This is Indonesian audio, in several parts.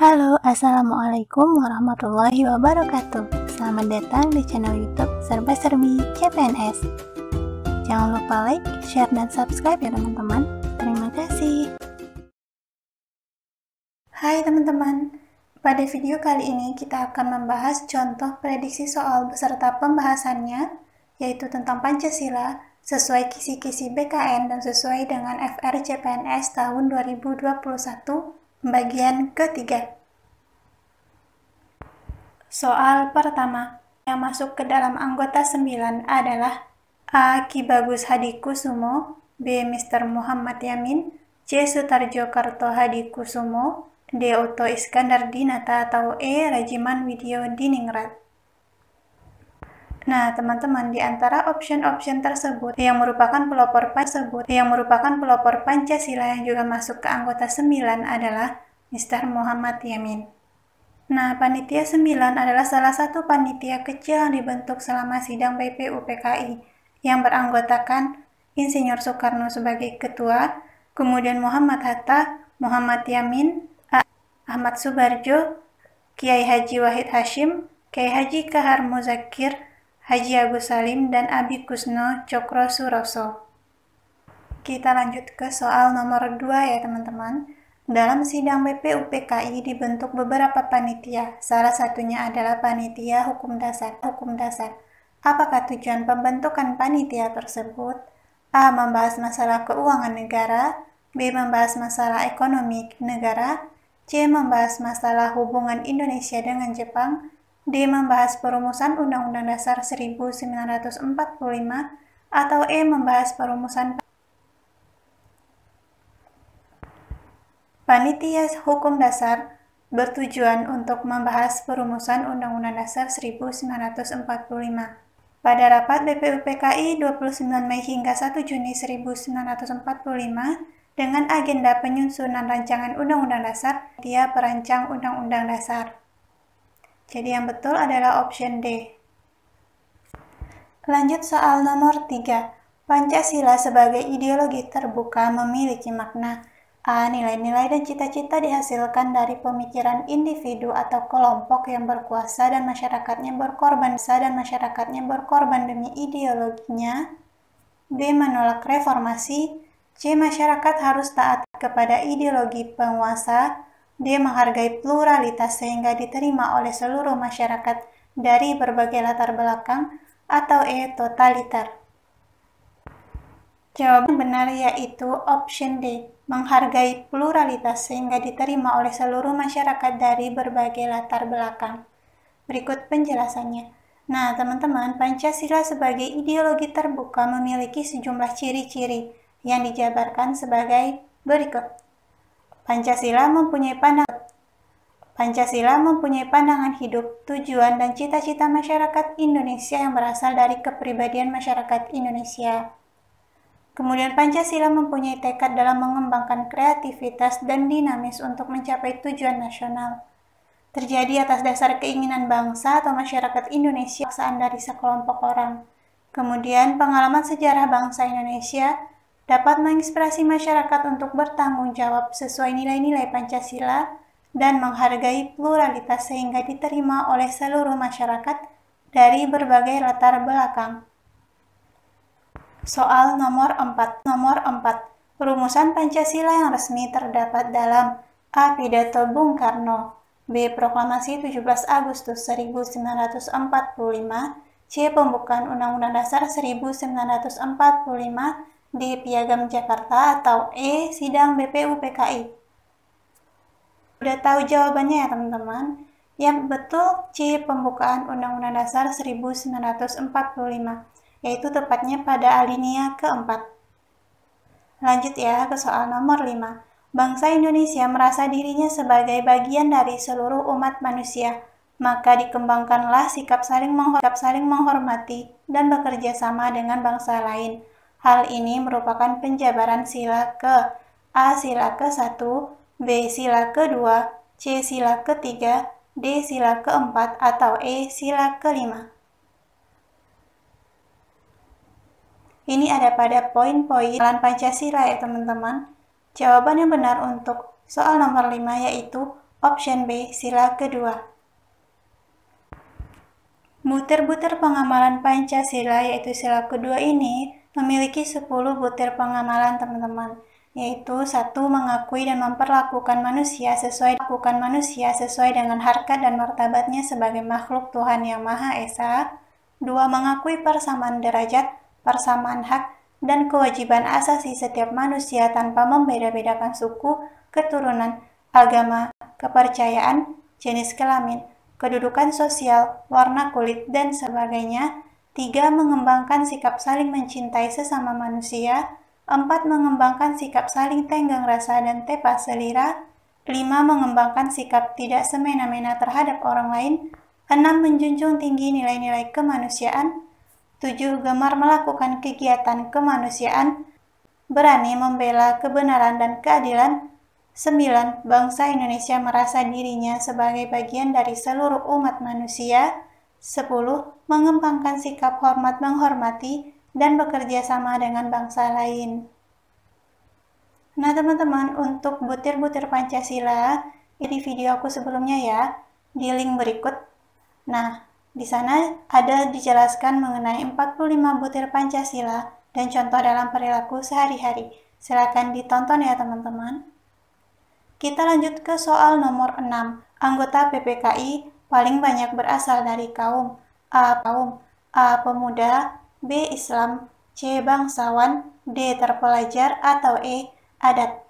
Halo, Assalamualaikum warahmatullahi wabarakatuh. Selamat datang di channel YouTube Serba Serbi CPNS. Jangan lupa like, share, dan subscribe ya teman-teman. Terima kasih. Hai teman-teman, pada video kali ini kita akan membahas contoh prediksi soal beserta pembahasannya, yaitu tentang Pancasila, sesuai kisi-kisi BKN dan sesuai dengan FR CPNS tahun 2021, bagian ketiga. Soal pertama yang masuk ke dalam anggota 9 adalah A. Ki Bagus Hadikusumo, B. Mr. Muhammad Yamin, C. Sutarjo Karto Hadikusumo, D. Oto Iskandar Dinata, atau E. Rajiman Widyo Diningrat. Nah, teman-teman, di antara option-option tersebut yang merupakan pelopor Pancasila yang juga masuk ke anggota 9 adalah Mr. Muhammad Yamin. Nah, Panitia 9 adalah salah satu panitia kecil yang dibentuk selama sidang BPUPKI yang beranggotakan Insinyur Soekarno sebagai ketua, kemudian Muhammad Hatta, Muhammad Yamin, Ahmad Subarjo, Kiai Haji Wahid Hashim, Kiai Haji Kahar Muzakir, Haji Agus Salim, dan Abi Kusno Cokro Suroso. Kita lanjut ke soal nomor 2 ya teman-teman. Dalam sidang BPUPKI dibentuk beberapa panitia, salah satunya adalah Panitia Hukum Dasar. Apakah tujuan pembentukan panitia tersebut? A. Membahas masalah keuangan negara, B. Membahas masalah ekonomi negara, C. Membahas masalah hubungan Indonesia dengan Jepang, D. Membahas perumusan Undang-Undang Dasar 1945, atau E. Membahas perumusan. Panitia Hukum Dasar bertujuan untuk membahas perumusan Undang-Undang Dasar 1945. Pada rapat BPUPKI 29 Mei hingga 1 Juni 1945, dengan agenda penyusunan rancangan Undang-Undang Dasar, dia perancang Undang-Undang Dasar. Jadi yang betul adalah option D. Lanjut soal nomor 3. Pancasila sebagai ideologi terbuka memiliki makna A. Nilai-nilai dan cita-cita dihasilkan dari pemikiran individu atau kelompok yang berkuasa dan masyarakatnya berkorban demi ideologinya. B. Menolak reformasi. C. Masyarakat harus taat kepada ideologi penguasa. D. Menghargai pluralitas sehingga diterima oleh seluruh masyarakat dari berbagai latar belakang, atau E. Totaliter. Jawaban benar yaitu option D. Menghargai pluralitas sehingga diterima oleh seluruh masyarakat dari berbagai latar belakang. Berikut penjelasannya. Nah, teman-teman, Pancasila sebagai ideologi terbuka memiliki sejumlah ciri-ciri yang dijabarkan sebagai berikut. Pancasila mempunyai pandangan hidup, tujuan, dan cita-cita masyarakat Indonesia yang berasal dari kepribadian masyarakat Indonesia. Kemudian Pancasila mempunyai tekad dalam mengembangkan kreativitas dan dinamis untuk mencapai tujuan nasional. Terjadi atas dasar keinginan bangsa atau masyarakat Indonesia, paksaan dari sekelompok orang. Kemudian pengalaman sejarah bangsa Indonesia dapat menginspirasi masyarakat untuk bertanggung jawab sesuai nilai-nilai Pancasila dan menghargai pluralitas sehingga diterima oleh seluruh masyarakat dari berbagai latar belakang. Soal nomor 4. Rumusan Pancasila yang resmi terdapat dalam A. Pidato Bung Karno, B. Proklamasi 17 Agustus 1945, C. Pembukaan Undang-Undang Dasar 1945, D. Piagam Jakarta, atau E. Sidang BPUPKI. Udah tahu jawabannya ya teman-teman? Yang betul C. Pembukaan Undang-Undang Dasar 1945, yaitu tepatnya pada alinea keempat. Lanjut ya ke soal nomor 5. Bangsa Indonesia merasa dirinya sebagai bagian dari seluruh umat manusia, maka dikembangkanlah sikap saling menghormati dan bekerja sama dengan bangsa lain. Hal ini merupakan penjabaran sila ke A. Sila ke-1, B. Sila ke-2, C. Sila ke-3, D. Sila ke-4, atau E. Sila ke-5. Ini ada pada poin-poin dalam Pancasila ya teman-teman. Jawaban yang benar untuk soal nomor 5 yaitu Option B, sila kedua. Butir-butir pengamalan Pancasila yaitu sila kedua ini memiliki 10 butir pengamalan teman-teman, yaitu 1. Mengakui dan memperlakukan manusia sesuai dengan harkat dan martabatnya sebagai makhluk Tuhan Yang Maha Esa. 2. Mengakui persamaan derajat, persamaan hak, dan kewajiban asasi setiap manusia tanpa membeda-bedakan suku, keturunan, agama, kepercayaan, jenis kelamin, kedudukan sosial, warna kulit, dan sebagainya. 3. Mengembangkan sikap saling mencintai sesama manusia. 4. Mengembangkan sikap saling tenggang rasa dan tepa selera. 5. Mengembangkan sikap tidak semena-mena terhadap orang lain. 6. Menjunjung tinggi nilai-nilai kemanusiaan. 7. Gemar melakukan kegiatan kemanusiaan. Berani membela kebenaran dan keadilan. 9. Bangsa Indonesia merasa dirinya sebagai bagian dari seluruh umat manusia. 10. Mengembangkan sikap hormat menghormati dan bekerja sama dengan bangsa lain. Nah teman-teman, untuk butir-butir Pancasila, di video aku sebelumnya ya, di link berikut. Nah, di sana ada dijelaskan mengenai 45 butir Pancasila dan contoh dalam perilaku sehari-hari. Silakan ditonton ya teman-teman. Kita lanjut ke soal nomor 6. Anggota PPKI paling banyak berasal dari kaum A. Pemuda, B. Islam, C. Bangsawan, D. Terpelajar, atau E. Adat.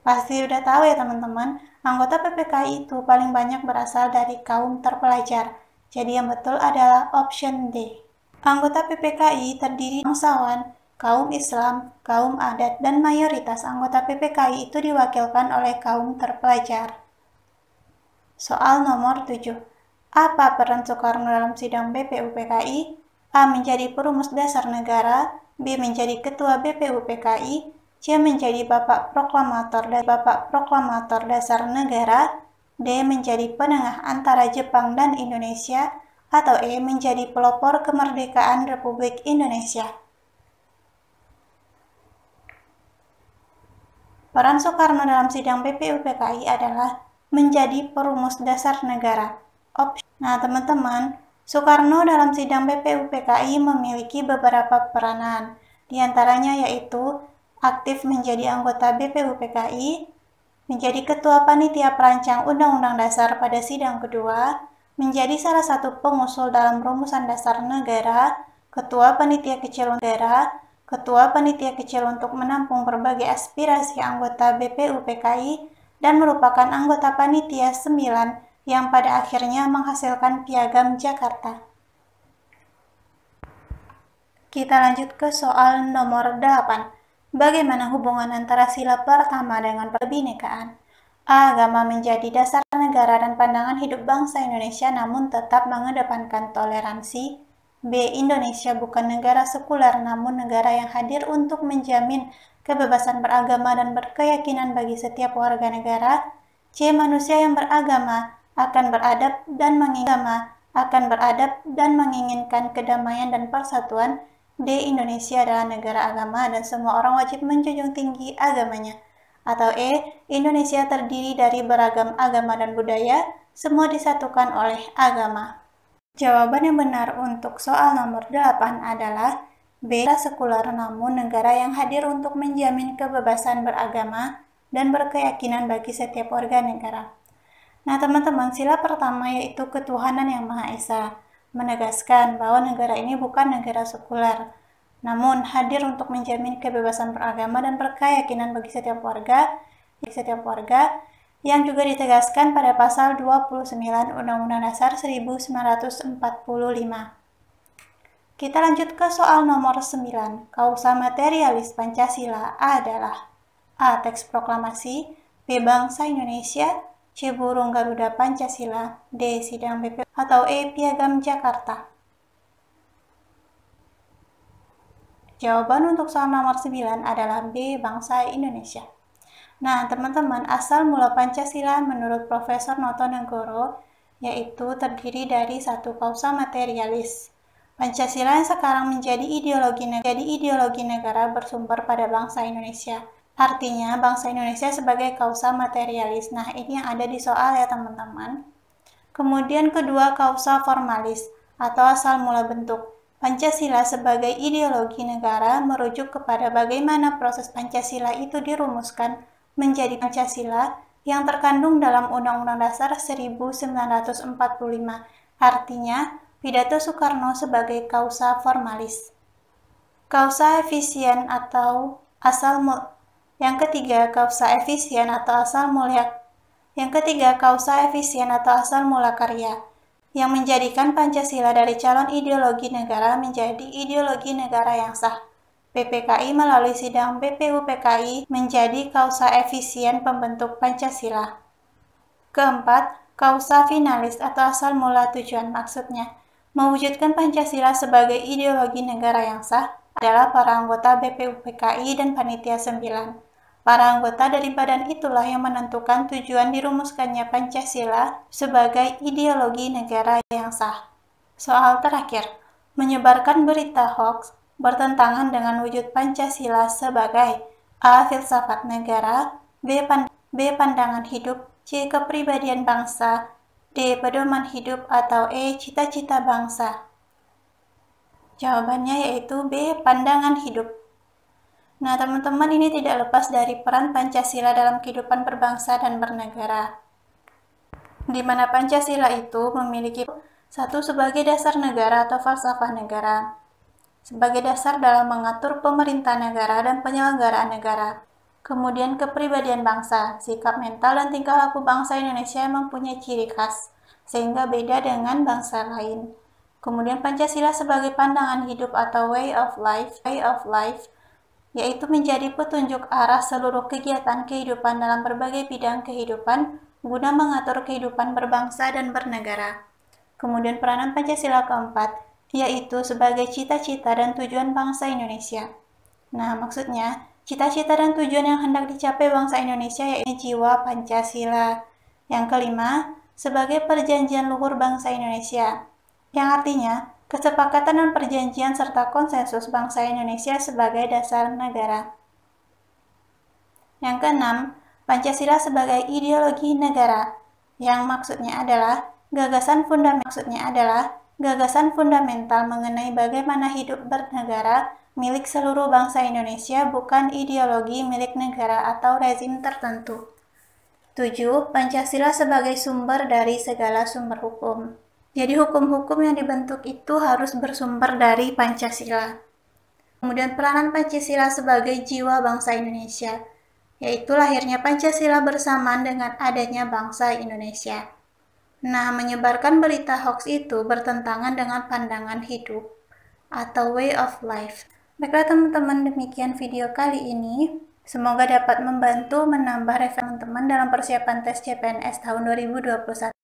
Pasti udah tahu ya teman-teman, anggota PPKI itu paling banyak berasal dari kaum terpelajar. Jadi yang betul adalah option D. Anggota PPKI terdiri dari bangsawan, kaum Islam, kaum adat, dan mayoritas anggota PPKI itu diwakilkan oleh kaum terpelajar. Soal nomor 7. Apa peran Soekarno dalam sidang BPUPKI? A. Menjadi perumus dasar negara, B. Menjadi ketua BPUPKI, C. Menjadi bapak proklamator dasar negara, D. Menjadi penengah antara Jepang dan Indonesia, atau E. Menjadi pelopor kemerdekaan Republik Indonesia. Peran Soekarno dalam sidang BPUPKI adalah menjadi perumus dasar negara. Nah teman-teman, Soekarno dalam sidang BPUPKI memiliki beberapa peranan. Di antaranya yaitu aktif menjadi anggota BPUPKI, menjadi ketua panitia perancang Undang-Undang Dasar pada sidang kedua, menjadi salah satu pengusul dalam rumusan dasar negara, ketua panitia kecil negara, ketua panitia kecil untuk menampung berbagai aspirasi anggota BPUPKI, dan merupakan anggota panitia 9 yang pada akhirnya menghasilkan Piagam Jakarta. Kita lanjut ke soal nomor 8. Bagaimana hubungan antara sila pertama dengan kebinekaan? A. Agama menjadi dasar negara dan pandangan hidup bangsa Indonesia namun tetap mengedepankan toleransi. B. Indonesia bukan negara sekuler namun negara yang hadir untuk menjamin kebebasan beragama dan berkeyakinan bagi setiap warga negara. C. Manusia yang beragama akan beradab dan menginginkan kedamaian dan persatuan. D. Indonesia adalah negara agama dan semua orang wajib menjunjung tinggi agamanya. Atau E. Indonesia terdiri dari beragam agama dan budaya, semua disatukan oleh agama. Jawaban yang benar untuk soal nomor 8 adalah B. Sekuler namun negara yang hadir untuk menjamin kebebasan beragama dan berkeyakinan bagi setiap warga negara. Nah teman-teman, sila pertama yaitu ketuhanan yang Maha Esa, menegaskan bahwa negara ini bukan negara sekuler, namun hadir untuk menjamin kebebasan beragama dan berkeyakinan bagi setiap warga, yang juga ditegaskan pada pasal 29 Undang-Undang Dasar 1945. Kita lanjut ke soal nomor 9. Kausa materialis Pancasila adalah A. Teks proklamasi, B. Bangsa Indonesia, C. Burung Garuda Pancasila, D. Sidang BP, atau E. Piagam Jakarta. Jawaban untuk soal nomor 9 adalah B. Bangsa Indonesia. Nah, teman-teman, asal mula Pancasila menurut Profesor Noto Negoro yaitu terdiri dari satu kausa materialis. Pancasila yang sekarang menjadi ideologi negara bersumber pada bangsa Indonesia. Artinya bangsa Indonesia sebagai kausa materialis. Nah, ini yang ada di soal ya teman-teman. Kemudian kedua, kausa formalis atau asal mula bentuk. Pancasila sebagai ideologi negara merujuk kepada bagaimana proses Pancasila itu dirumuskan menjadi Pancasila yang terkandung dalam Undang-Undang Dasar 1945. Artinya, pidato Soekarno sebagai kausa formalis. Kausa efisien atau asal mula. Yang ketiga, kausa efisien atau asal mula. Yang ketiga, kausa efisien atau asal mula karya, yang menjadikan Pancasila dari calon ideologi negara menjadi ideologi negara yang sah. PPKI melalui sidang BPUPKI menjadi kausa efisien pembentuk Pancasila. Keempat, kausa finalis atau asal mula tujuan. Maksudnya, mewujudkan Pancasila sebagai ideologi negara yang sah adalah para anggota BPUPKI dan Panitia 9. Para anggota dari badan itulah yang menentukan tujuan dirumuskannya Pancasila sebagai ideologi negara yang sah. Soal terakhir, menyebarkan berita hoaks bertentangan dengan wujud Pancasila sebagai A. Filsafat negara, B. Pandangan hidup, C. Kepribadian bangsa, D. Pedoman hidup, atau E. Cita-cita bangsa. Jawabannya yaitu B. Pandangan hidup. Nah, teman-teman, ini tidak lepas dari peran Pancasila dalam kehidupan berbangsa dan bernegara, di mana Pancasila itu memiliki satu sebagai dasar negara atau falsafah negara, sebagai dasar dalam mengatur pemerintah negara dan penyelenggaraan negara. Kemudian kepribadian bangsa, sikap mental dan tingkah laku bangsa Indonesia mempunyai ciri khas, sehingga beda dengan bangsa lain. Kemudian Pancasila sebagai pandangan hidup atau way of life, yaitu menjadi petunjuk arah seluruh kegiatan kehidupan dalam berbagai bidang kehidupan guna mengatur kehidupan berbangsa dan bernegara. Kemudian peranan Pancasila keempat, yaitu sebagai cita-cita dan tujuan bangsa Indonesia. Nah, maksudnya, cita-cita dan tujuan yang hendak dicapai bangsa Indonesia yaitu jiwa Pancasila. Yang kelima, sebagai perjanjian luhur bangsa Indonesia, yang artinya kesepakatan dan perjanjian serta konsensus bangsa Indonesia sebagai dasar negara. Yang keenam, Pancasila sebagai ideologi negara, yang maksudnya adalah gagasan fundamental mengenai bagaimana hidup bernegara milik seluruh bangsa Indonesia, bukan ideologi milik negara atau rezim tertentu. 7. Pancasila sebagai sumber dari segala sumber hukum. Jadi hukum-hukum yang dibentuk itu harus bersumber dari Pancasila. Kemudian peranan Pancasila sebagai jiwa bangsa Indonesia, yaitu lahirnya Pancasila bersamaan dengan adanya bangsa Indonesia. Nah, menyebarkan berita hoax itu bertentangan dengan pandangan hidup atau way of life. Baiklah teman-teman, demikian video kali ini. Semoga dapat membantu menambah referensi teman-teman dalam persiapan tes CPNS tahun 2021.